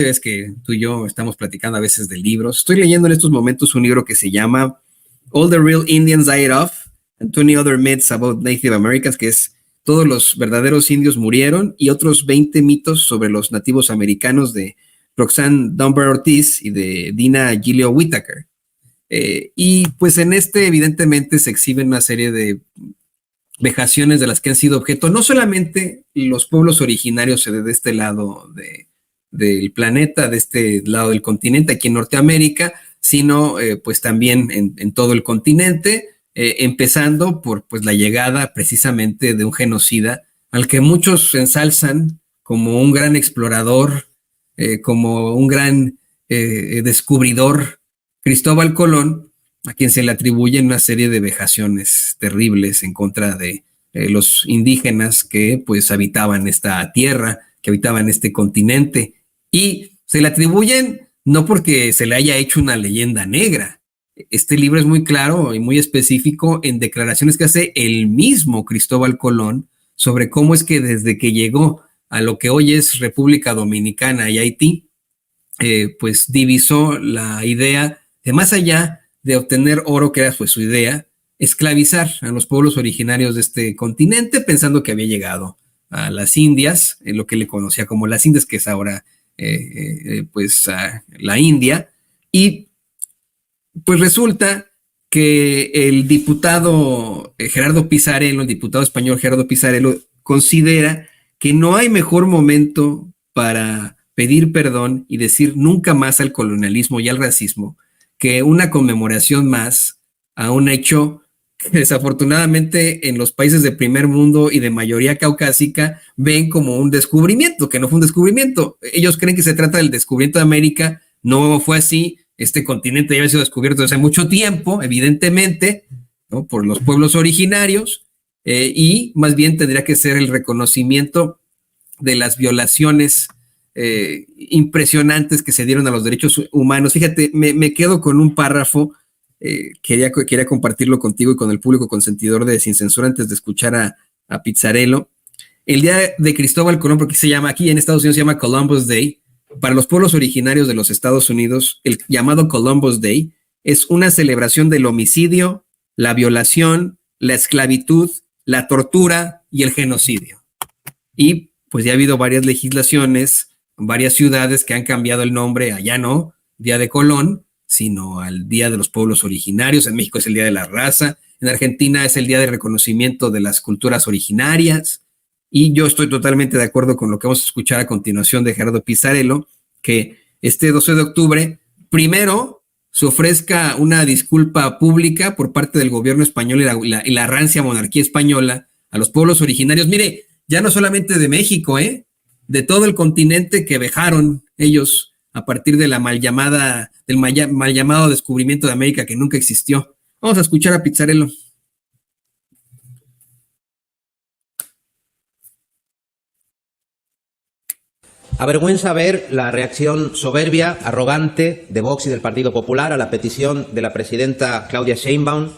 Es que tú y yo estamos platicando a veces de libros. Estoy leyendo en estos momentos un libro que se llama All the Real Indians Died Off and 20 Other Myths About Native Americans, que es Todos los verdaderos indios murieron y otros 20 mitos sobre los nativos americanos, de Roxanne Dunbar Ortiz y de Dina Gilio Whittaker. Y pues en este evidentemente se exhiben una serie de vejaciones de las que han sido objeto no solamente los pueblos originarios de este lado del planeta, de este lado del continente, aquí en Norteamérica, sino pues también en todo el continente, empezando por pues la llegada precisamente de un genocida al que muchos ensalzan como un gran explorador, como un gran descubridor, Cristóbal Colón, a quien se le atribuyen una serie de vejaciones terribles en contra de los indígenas que pues habitaban esta tierra, que habitaban este continente. Y se le atribuyen no porque se le haya hecho una leyenda negra. Este libro es muy claro y muy específico en declaraciones que hace el mismo Cristóbal Colón sobre cómo es que desde que llegó a lo que hoy es República Dominicana y Haití, pues divisó la idea de, más allá de obtener oro, que era pues su idea, esclavizar a los pueblos originarios de este continente, pensando que había llegado a las Indias, lo que le conocía como las Indias, que es ahora pues la India. Y pues resulta que el diputado Gerardo Pisarello, el diputado español Gerardo Pisarello, considera que no hay mejor momento para pedir perdón y decir nunca más al colonialismo y al racismo que una conmemoración más a un hecho que desafortunadamente en los países de primer mundo y de mayoría caucásica ven como un descubrimiento, que no fue un descubrimiento. Ellos creen que se trata del descubrimiento de América, no fue así. Este continente ya había sido descubierto hace mucho tiempo, evidentemente, ¿no?, por los pueblos originarios, y más bien tendría que ser el reconocimiento de las violaciones impresionantes que se dieron a los derechos humanos. Fíjate, me quedo con un párrafo, quería compartirlo contigo y con el público consentidor de Sin Censura antes de escuchar a Pisarello. El día de Cristóbal Colón, porque se llama, aquí en Estados Unidos se llama Columbus Day. Para los pueblos originarios de los Estados Unidos, el llamado Columbus Day es una celebración del homicidio, la violación, la esclavitud, la tortura y el genocidio. Y pues ya ha habido varias legislaciones, varias ciudades que han cambiado el nombre a ya no Día de Colón, sino al Día de los Pueblos Originarios. En México es el Día de la Raza, en Argentina es el Día de Reconocimiento de las Culturas Originarias. Y yo estoy totalmente de acuerdo con lo que vamos a escuchar a continuación de Gerardo Pisarello, que este 12 de octubre, primero, se ofrezca una disculpa pública por parte del gobierno español y la rancia monarquía española a los pueblos originarios. Mire, ya no solamente de México, de todo el continente que vejaron ellos a partir de del mal llamado descubrimiento de América, que nunca existió. Vamos a escuchar a Pisarello. Avergüenza ver la reacción soberbia, arrogante de Vox y del Partido Popular a la petición de la presidenta Claudia Sheinbaum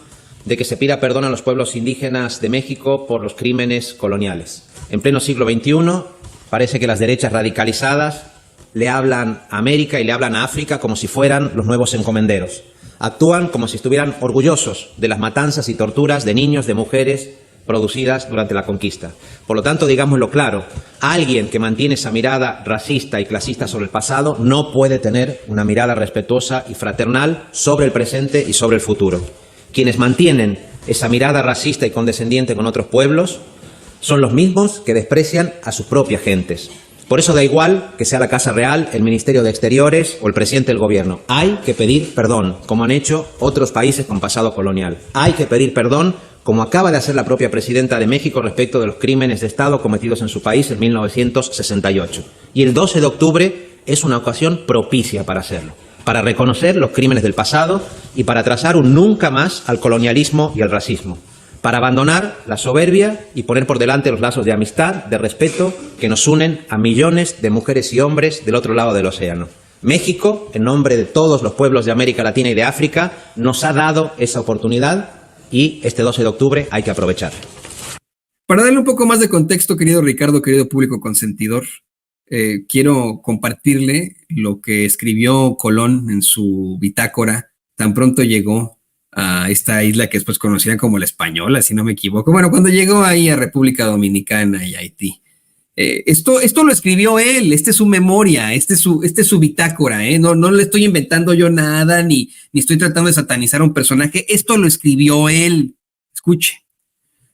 de que se pida perdón a los pueblos indígenas de México por los crímenes coloniales. En pleno siglo XXI parece que las derechas radicalizadas le hablan a América y le hablan a África como si fueran los nuevos encomenderos. Actúan como si estuvieran orgullosos de las matanzas y torturas de niños, de mujeres, producidas durante la conquista. Por lo tanto, digámoslo claro, alguien que mantiene esa mirada racista y clasista sobre el pasado no puede tener una mirada respetuosa y fraternal sobre el presente y sobre el futuro. Quienes mantienen esa mirada racista y condescendiente con otros pueblos son los mismos que desprecian a sus propias gentes. Por eso da igual que sea la Casa Real, el Ministerio de Exteriores o el presidente del Gobierno. Hay que pedir perdón, como han hecho otros países con pasado colonial. Hay que pedir perdón, como acaba de hacer la propia presidenta de México respecto de los crímenes de Estado cometidos en su país en 1968. Y el 12 de octubre es una ocasión propicia para hacerlo, para reconocer los crímenes del pasado y para trazar un nunca más al colonialismo y al racismo, para abandonar la soberbia y poner por delante los lazos de amistad, de respeto que nos unen a millones de mujeres y hombres del otro lado del océano. México, en nombre de todos los pueblos de América Latina y de África, nos ha dado esa oportunidad y este 12 de octubre hay que aprovecharlo. Para darle un poco más de contexto, querido Ricardo, querido público consentidor, quiero compartirle lo que escribió Colón en su bitácora tan pronto llegó a esta isla que después conocían como la Española, si no me equivoco. Bueno, cuando llegó ahí a República Dominicana y Haití. Esto lo escribió él, esta es su memoria, este es su bitácora, no le estoy inventando yo nada, ni estoy tratando de satanizar a un personaje, esto lo escribió él. Escuche.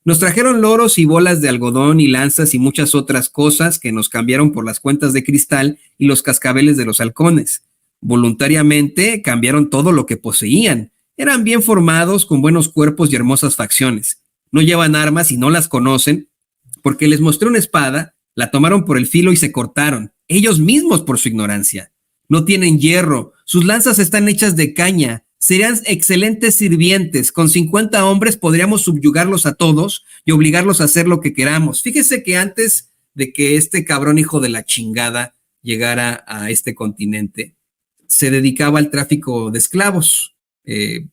Nos trajeron loros y bolas de algodón y lanzas y muchas otras cosas que nos cambiaron por las cuentas de cristal y los cascabeles de los halcones. Voluntariamente cambiaron todo lo que poseían. Eran bien formados, con buenos cuerpos y hermosas facciones. No llevan armas y no las conocen, porque les mostré una espada, la tomaron por el filo y se cortaron, ellos mismos por su ignorancia. No tienen hierro, sus lanzas están hechas de caña, serían excelentes sirvientes, con 50 hombres podríamos subyugarlos a todos y obligarlos a hacer lo que queramos. Fíjese que antes de que este cabrón hijo de la chingada llegara a este continente, se dedicaba al tráfico de esclavos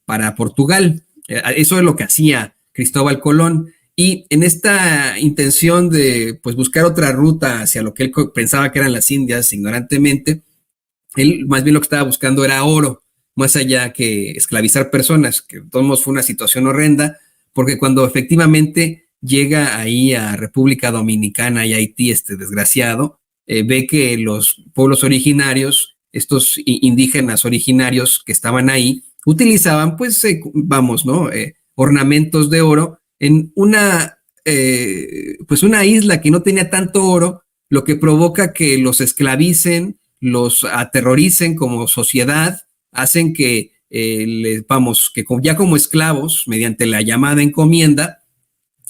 para Portugal. Eso es lo que hacía Cristóbal Colón. Y en esta intención de pues buscar otra ruta hacia lo que él pensaba que eran las Indias ignorantemente, él más bien lo que estaba buscando era oro, más allá que esclavizar personas, que de todos modos fue una situación horrenda, porque cuando efectivamente llega ahí a República Dominicana y Haití, este desgraciado, ve que los pueblos originarios, estos indígenas originarios que estaban ahí, utilizaban pues, ornamentos de oro en una isla que no tenía tanto oro, lo que provoca que los esclavicen, los aterroricen como sociedad, hacen que ya como esclavos, mediante la llamada encomienda,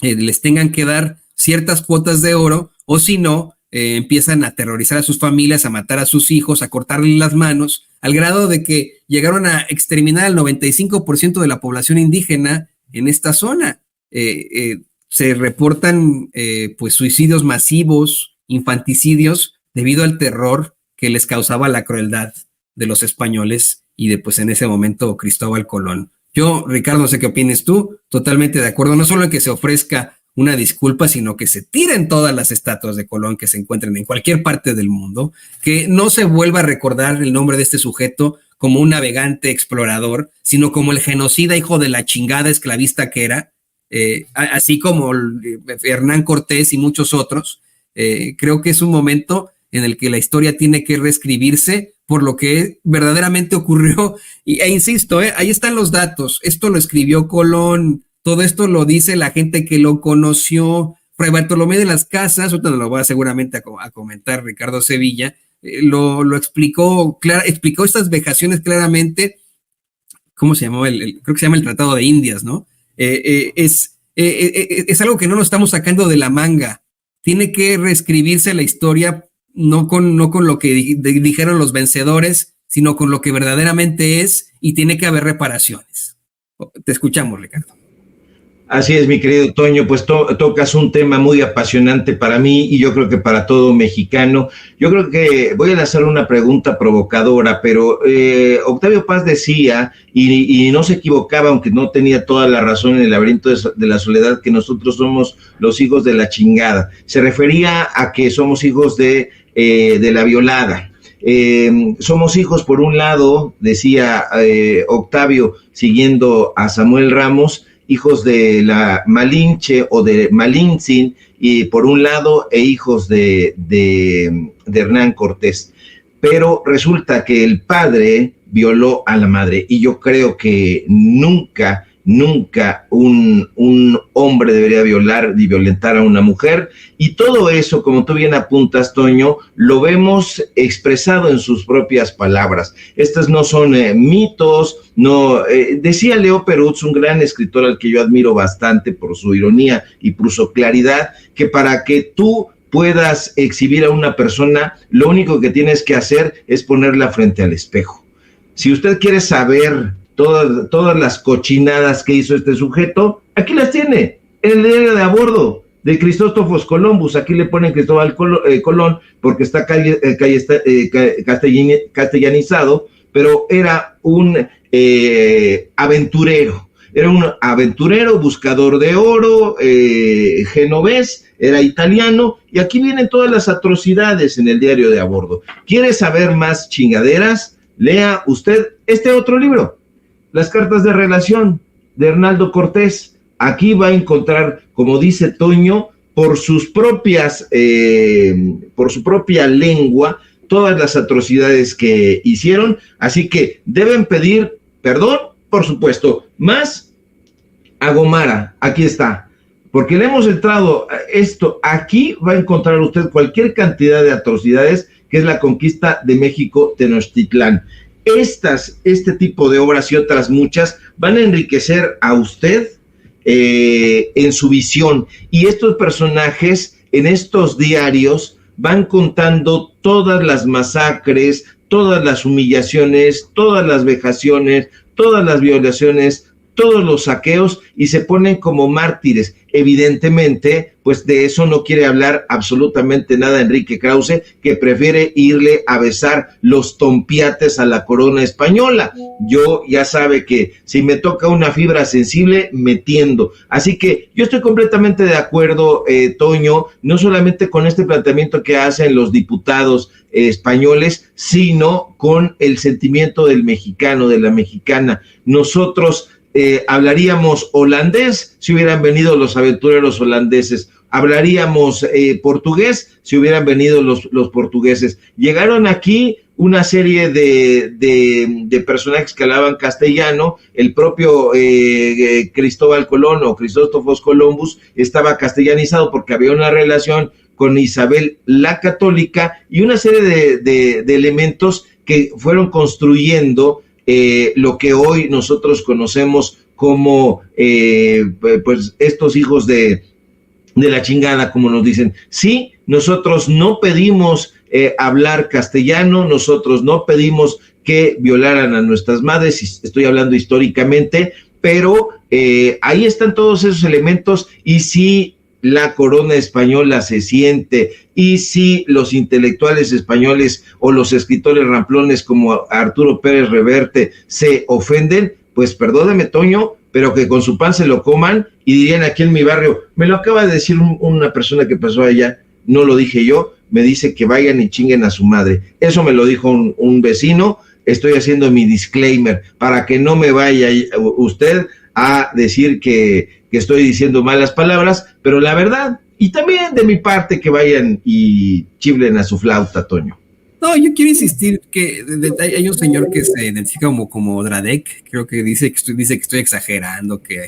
les tengan que dar ciertas cuotas de oro, o si no, empiezan a aterrorizar a sus familias, a matar a sus hijos, a cortarles las manos, al grado de que llegaron a exterminar al 95% de la población indígena en esta zona. Se reportan pues suicidios masivos, infanticidios, debido al terror que les causaba la crueldad de los españoles y de pues en ese momento Cristóbal Colón. Yo, Ricardo, no sé qué opines tú, totalmente de acuerdo, no solo en que se ofrezca una disculpa, sino que se tiren todas las estatuas de Colón que se encuentren en cualquier parte del mundo, que no se vuelva a recordar el nombre de este sujeto como un navegante explorador, sino como el genocida hijo de la chingada esclavista que era, así como Hernán Cortés y muchos otros. Creo que es un momento en el que la historia tiene que reescribirse por lo que verdaderamente ocurrió. E insisto, ahí están los datos. Esto lo escribió Colón, todo esto lo dice la gente que lo conoció. Fray Bartolomé de las Casas, ahorita nos lo va seguramente a comentar Ricardo Sevilla, lo explicó, explicó estas vejaciones claramente. ¿Cómo se llamó? Creo que se llama el Tratado de Indias, ¿no? Es algo que no nos estamos sacando de la manga. Tiene que reescribirse la historia no con lo que dijeron los vencedores, sino con lo que verdaderamente es, y tiene que haber reparaciones. Te escuchamos, Ricardo. Así es, mi querido Toño, pues tocas un tema muy apasionante para mí y yo creo que para todo mexicano. Yo creo que voy a lanzar una pregunta provocadora, pero Octavio Paz decía, y no se equivocaba, aunque no tenía toda la razón en el laberinto de la soledad, que nosotros somos los hijos de la chingada. Se refería a que somos hijos de la violada. Somos hijos, por un lado, decía Octavio, siguiendo a Samuel Ramos, hijos de la Malinche o de Malintzin, y por un lado, e hijos de Hernán Cortés. Pero resulta que el padre violó a la madre, y yo creo que nunca un hombre debería violar ni violentar a una mujer, y todo eso, como tú bien apuntas, Toño, lo vemos expresado en sus propias palabras. Estas no son mitos, no. Decía Leo Perutz, un gran escritor al que yo admiro bastante por su ironía y por su claridad, que para que tú puedas exhibir a una persona, lo único que tienes que hacer es ponerla frente al espejo. Si usted quiere saber todas las cochinadas que hizo este sujeto, aquí las tiene, en el diario de a bordo de Cristóforo Columbus. Aquí le ponen Cristóbal Colón porque está castellanizado, pero era un aventurero. era un aventurero, buscador de oro, genovés, era italiano, y aquí vienen todas las atrocidades en el diario de a bordo. ¿Quiere saber más chingaderas? Lea usted este otro libro, Las cartas de relación, de Hernaldo Cortés. Aquí va a encontrar, como dice Toño, por su propia lengua, todas las atrocidades que hicieron, así que deben pedir perdón, por supuesto, más a Gomara, aquí está, porque le hemos entrado esto, aquí va a encontrar usted cualquier cantidad de atrocidades, que es la conquista de México, Tenochtitlán. Este tipo de obras y otras muchas van a enriquecer a usted en su visión, y estos personajes en estos diarios van contando todas las masacres, todas las humillaciones, todas las vejaciones, todas las violaciones, todos los saqueos, y se ponen como mártires. Evidentemente, pues de eso no quiere hablar absolutamente nada Enrique Krause, que prefiere irle a besar los tompiates a la corona española. Yo ya sabe que si me toca una fibra sensible, me tiendo. Así que yo estoy completamente de acuerdo, Toño, no solamente con este planteamiento que hacen los diputados españoles, sino con el sentimiento del mexicano, de la mexicana. Nosotros hablaríamos holandés si hubieran venido los aventureros holandeses, hablaríamos portugués si hubieran venido los portugueses. Llegaron aquí una serie de personajes que hablaban castellano, el propio Cristóbal Colón o Cristóforo Columbus estaba castellanizado porque había una relación con Isabel la Católica y una serie de elementos que fueron construyendo lo que hoy nosotros conocemos como pues estos hijos de la chingada, como nos dicen. Sí, nosotros no pedimos hablar castellano, nosotros no pedimos que violaran a nuestras madres, estoy hablando históricamente, pero ahí están todos esos elementos, y si la corona española se siente, y si los intelectuales españoles o los escritores ramplones como Arturo Pérez Reverte se ofenden, pues perdóneme, Toño, pero que con su pan se lo coman, y dirían aquí en mi barrio, me lo acaba de decir una persona que pasó allá, no lo dije yo, me dice que vayan y chinguen a su madre. Eso me lo dijo un vecino. Estoy haciendo mi disclaimer para que no me vaya usted a decir que estoy diciendo malas palabras, pero la verdad, y también de mi parte que vayan y chiflen a su flauta, Toño. No, yo quiero insistir que hay un señor que se identifica como Dradek, creo que dice que estoy exagerando, que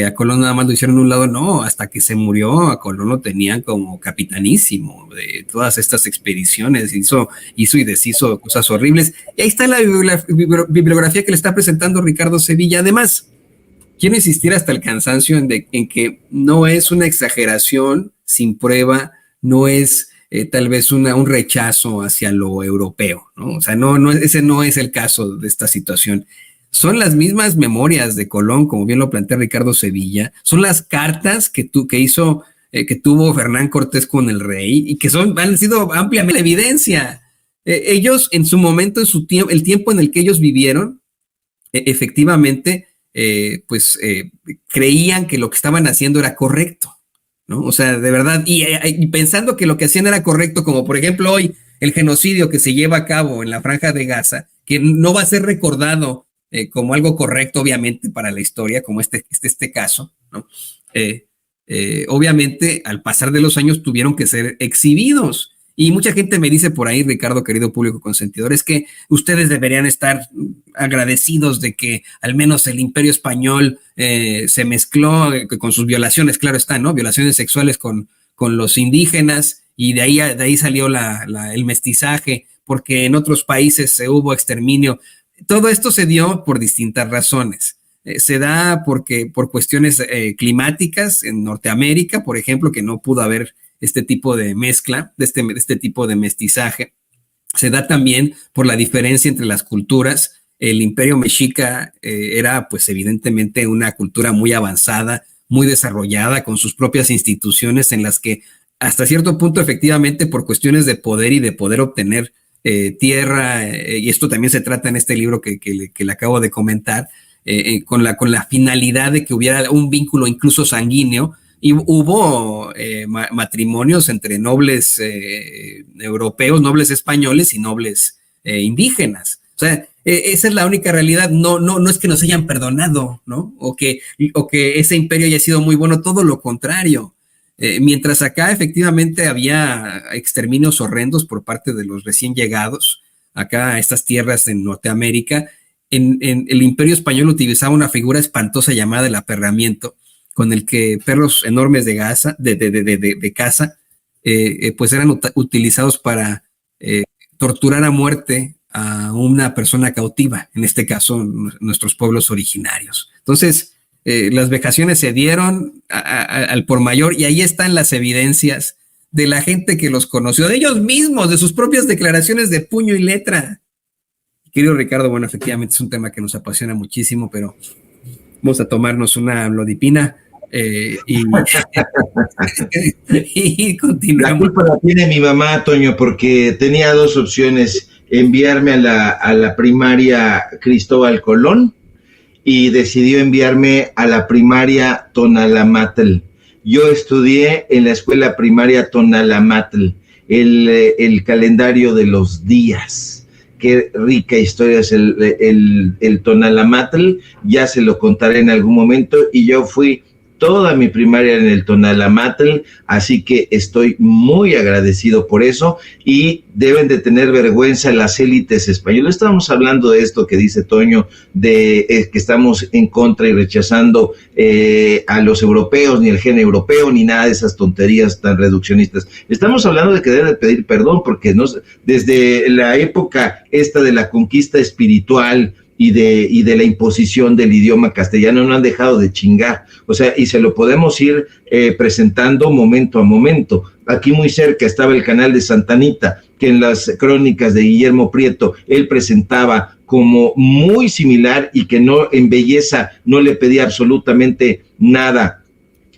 a Colón nada más lo hicieron a un lado. No, hasta que se murió a Colón lo tenían como capitanísimo de todas estas expediciones, hizo y deshizo cosas horribles. Y ahí está la bibliografía que le está presentando Ricardo Sevilla. Además, quiero insistir hasta el cansancio en que no es una exageración sin prueba, no es tal vez un rechazo hacia lo europeo, ¿no? O sea, ese no es el caso de esta situación. Son las mismas memorias de Colón, como bien lo plantea Ricardo Sevilla, son las cartas que tuvo Fernán Cortés con el rey y que han sido ampliamente evidencia. Ellos en su momento, el tiempo en el que ellos vivieron, efectivamente, creían que lo que estaban haciendo era correcto, ¿no? O sea, de verdad, y pensando que lo que hacían era correcto, como por ejemplo hoy el genocidio que se lleva a cabo en la Franja de Gaza, que no va a ser recordado como algo correcto, obviamente, para la historia, como este caso, ¿no? Obviamente, al pasar de los años tuvieron que ser exhibidos. Y mucha gente me dice por ahí, Ricardo, querido público consentidor, es que ustedes deberían estar agradecidos de que al menos el Imperio Español se mezcló con sus violaciones, claro está, ¿no? Violaciones sexuales con los indígenas, y de ahí salió el mestizaje, porque en otros países hubo exterminio. Todo esto se dio por distintas razones. Se da por cuestiones climáticas en Norteamérica, por ejemplo, que no pudo haber este tipo de mezcla, de este tipo de mestizaje. Se da también por la diferencia entre las culturas. El Imperio Mexica era, pues, evidentemente una cultura muy avanzada, muy desarrollada, con sus propias instituciones en las que, hasta cierto punto, efectivamente, por cuestiones de poder y de poder obtener tierra, y esto también se trata en este libro que le acabo de comentar, con la finalidad de que hubiera un vínculo incluso sanguíneo, y hubo matrimonios entre nobles europeos, nobles españoles y nobles indígenas. O sea, esa es la única realidad. No es que nos hayan perdonado, ¿no? O que ese imperio haya sido muy bueno, todo lo contrario. Mientras acá efectivamente había exterminios horrendos por parte de los recién llegados acá a estas tierras en Norteamérica, en el imperio español utilizaba una figura espantosa llamada el aperramiento, con el que perros enormes de caza pues eran utilizados para torturar a muerte a una persona cautiva, en este caso nuestros pueblos originarios. Entonces, las vejaciones se dieron al por mayor, y ahí están las evidencias de la gente que los conoció, de ellos mismos, de sus propias declaraciones de puño y letra. Querido Ricardo, bueno, efectivamente es un tema que nos apasiona muchísimo, pero vamos a tomarnos una amlodipina y continuamos. La culpa la tiene mi mamá, Toño, porque tenía dos opciones: enviarme a la primaria Cristóbal Colón, y decidió enviarme a la primaria Tonalamatl. Yo estudié en la escuela primaria Tonalamatl, el calendario de los días. Qué rica historia es el Tonalamatl, ya se lo contaré en algún momento, y yo fui toda mi primaria en el Tonalamatl, así que estoy muy agradecido por eso, y deben de tener vergüenza las élites españolas. Estábamos hablando de esto que dice Toño, de que estamos en contra y rechazando a los europeos, ni el gen europeo, ni nada de esas tonterías tan reduccionistas. Estamos hablando de que deben de pedir perdón, porque desde la época esta de la conquista espiritual y de la imposición del idioma castellano no han dejado de chingar, o sea, y se lo podemos ir presentando momento a momento. Aquí muy cerca estaba el canal de Santa Anita, que en las crónicas de Guillermo Prieto él presentaba como muy similar, y que no, en belleza no le pedía absolutamente nada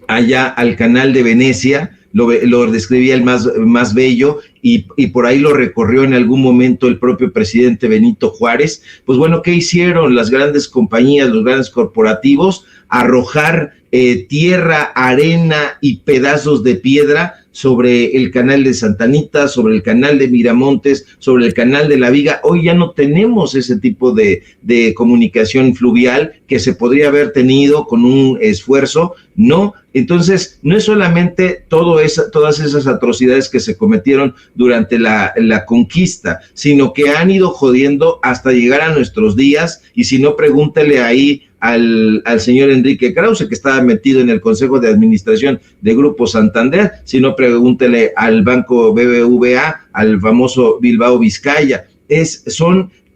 allá al canal de Venecia. Lo describía el más bello, y por ahí lo recorrió en algún momento el propio presidente Benito Juárez. Pues bueno, ¿qué hicieron las grandes compañías, los grandes corporativos? Arrojar tierra, arena y pedazos de piedra sobre el canal de Santa Anita, sobre el canal de Miramontes, sobre el canal de La Viga. Hoy ya no tenemos ese tipo de comunicación fluvial que se podría haber tenido con un esfuerzo, ¿no? Entonces, no es solamente todas esas atrocidades que se cometieron durante la conquista, sino que han ido jodiendo hasta llegar a nuestros días, y si no, pregúntele ahí al señor Enrique Krause, que estaba metido en el Consejo de Administración de Grupo Santander, si no, pregúntele al Banco BBVA, al famoso Bilbao Vizcaya.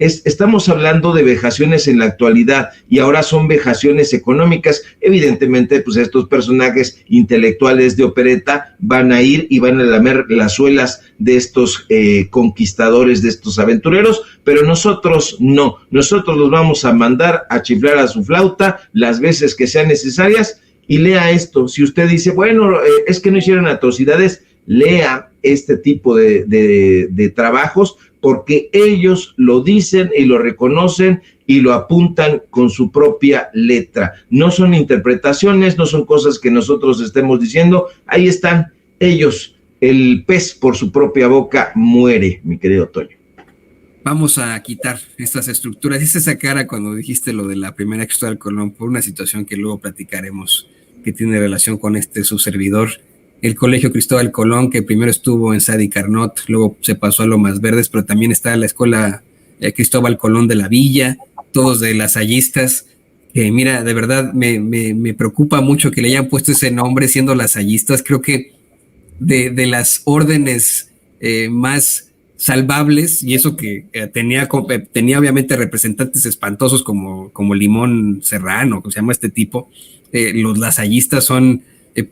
Estamos hablando de vejaciones en la actualidad, y ahora son vejaciones económicas. Evidentemente, pues estos personajes intelectuales de opereta van a ir y van a lamer las suelas de estos conquistadores, de estos aventureros, pero nosotros no. Nosotros los vamos a mandar a chiflar a su flauta las veces que sean necesarias. Y lea esto: si usted dice, bueno, es que no hicieron atrocidades, lea este tipo de trabajos, porque ellos lo dicen y lo reconocen y lo apuntan con su propia letra. No son interpretaciones, no son cosas que nosotros estemos diciendo. Ahí están ellos. El pez por su propia boca muere, mi querido Toño. Vamos a quitar estas estructuras. Hice esa cara cuando dijiste lo de la primera Cristóbal Colón, por una situación que luego platicaremos, que tiene relación con su servidor. El Colegio Cristóbal Colón, que primero estuvo en Sadi Carnot, luego se pasó a Lomas Verdes, pero también está la Escuela Cristóbal Colón de la Villa, todos de lasallistas, que mira, de verdad me preocupa mucho que le hayan puesto ese nombre siendo lasallistas. Creo que de las órdenes más salvables, y eso que tenía obviamente representantes espantosos como Limón Serrano, que se llama este tipo, los lasallistas son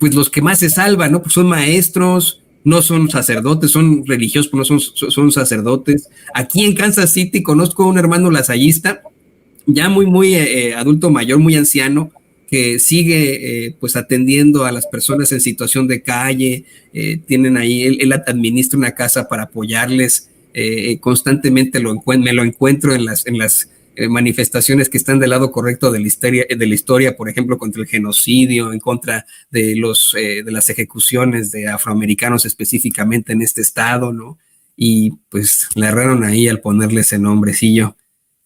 pues los que más se salvan, ¿no? Pues son maestros, no son sacerdotes, son religiosos, pero no son sacerdotes. Aquí en Kansas City conozco a un hermano lasallista, ya muy adulto mayor, muy anciano, que sigue pues atendiendo a las personas en situación de calle. Tienen ahí, él administra una casa para apoyarles, constantemente me lo encuentro en las manifestaciones que están del lado correcto de la historia, por ejemplo, contra el genocidio, en contra de las ejecuciones de afroamericanos específicamente en este estado, ¿no? Y pues le erraron ahí al ponerle ese nombrecillo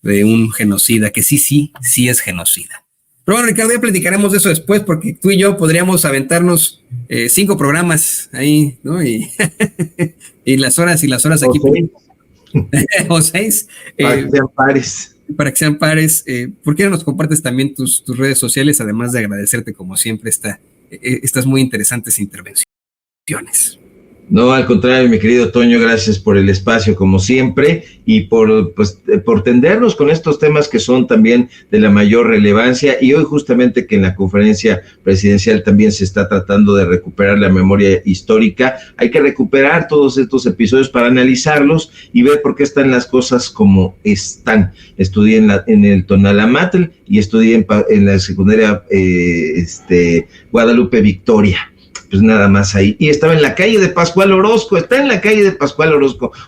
de un genocida, que sí es genocida. Pero bueno, Ricardo, ya platicaremos de eso después, porque tú y yo podríamos aventarnos 5 programas ahí, ¿no? Y, y las horas aquí. O 6. Para que sean pares. Para que sean pares. ¿Por qué no nos compartes también tus redes sociales, además de agradecerte como siempre estas muy interesantes intervenciones? No, al contrario, mi querido Toño, gracias por el espacio como siempre y por tendernos con estos temas que son también de la mayor relevancia, y hoy justamente que en la conferencia presidencial también se está tratando de recuperar la memoria histórica. Hay que recuperar todos estos episodios para analizarlos y ver por qué están las cosas como están. Estudié en el Tonalamatl y estudié en la secundaria Guadalupe Victoria. Pues nada más ahí. Y estaba en la calle de Pascual Orozco,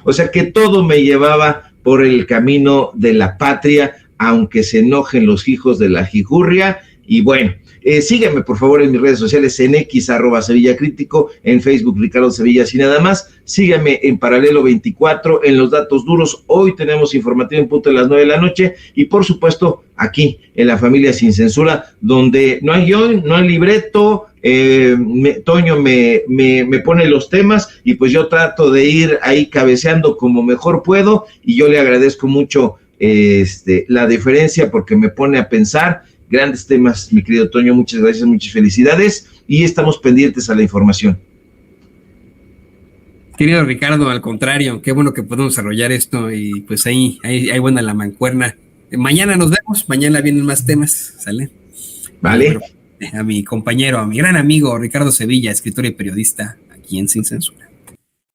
o sea que todo me llevaba por el camino de la patria, aunque se enojen los hijos de la jijurria. Y bueno, sígueme por favor en mis redes sociales, en X, @SevillaCrítico, en Facebook, Ricardo Sevilla, y nada más. Sígueme en Paralelo 24, en Los Datos Duros. Hoy tenemos informativo en punto de las 9 de la noche, y por supuesto aquí en La Familia Sin Censura, donde no hay guión, no hay libreto. Toño me pone los temas y pues yo trato de ir ahí cabeceando como mejor puedo, y yo le agradezco mucho la deferencia porque me pone a pensar. Grandes temas, mi querido Toño, muchas gracias, muchas felicidades, y estamos pendientes a la información. Querido Ricardo, al contrario, qué bueno que podemos desarrollar esto, y pues ahí buena la mancuerna. Mañana nos vemos, mañana vienen más temas, ¿sale? Vale. A mi compañero, a mi gran amigo Ricardo Sevilla, escritor y periodista aquí en Sin Censura.